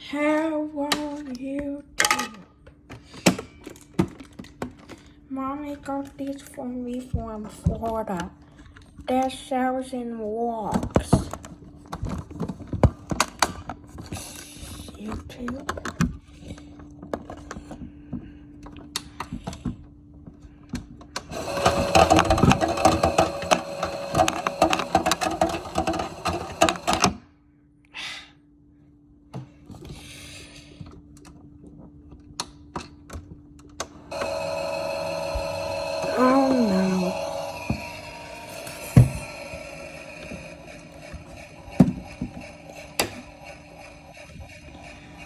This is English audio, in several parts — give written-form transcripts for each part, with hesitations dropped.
Hello, YouTube. Mommy got this for me from Florida. That sells in walks. YouTube. Oh no.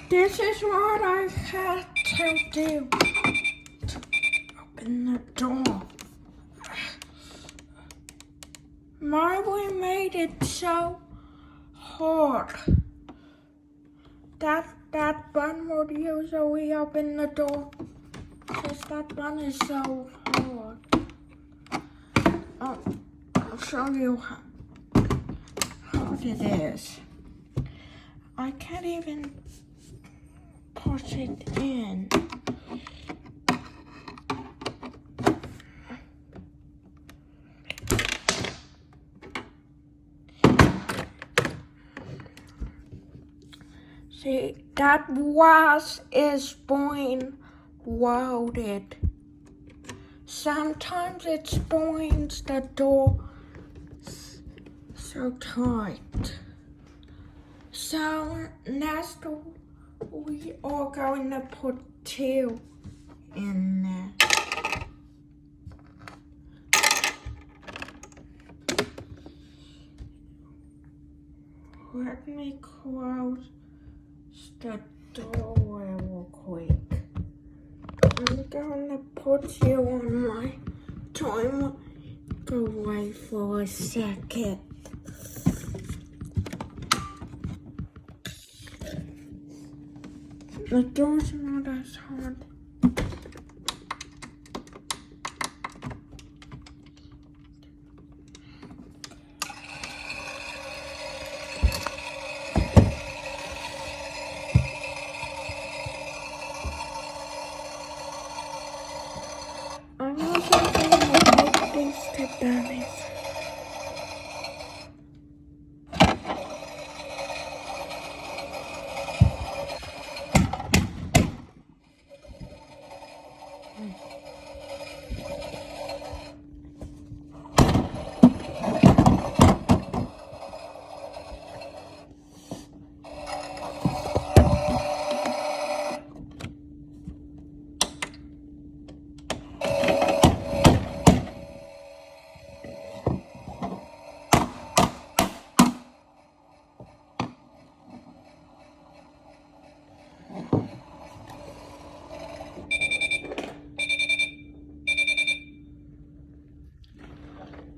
This is what I had to do. Open the door. Why made it so hard? That button would usually open the door. Because that button is so hard. I'll show you how hard it is. I can't even push it in. See, that was is being loaded. Sometimes it spawns the door so tight. So next we are going to put 2 in there. Let me close the door real quick. I'm gonna put you on my timer. Go away for a second. The door's not as hard. I'm also going to take these to Danny's.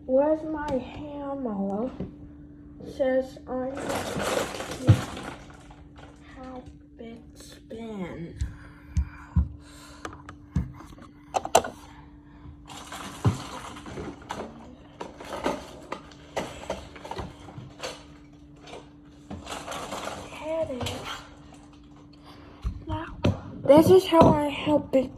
Where's my hammer? Says I help it spin. Now, this is how I help it.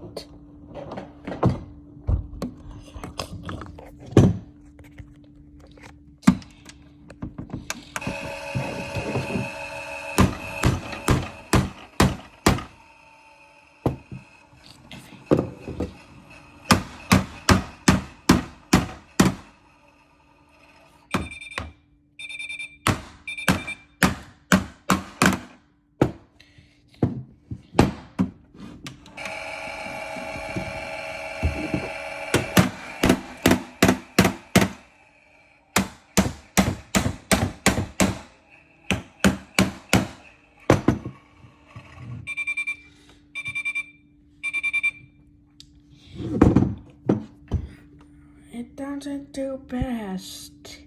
It doesn't do best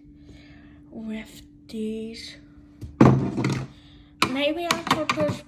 with these. Maybe I put this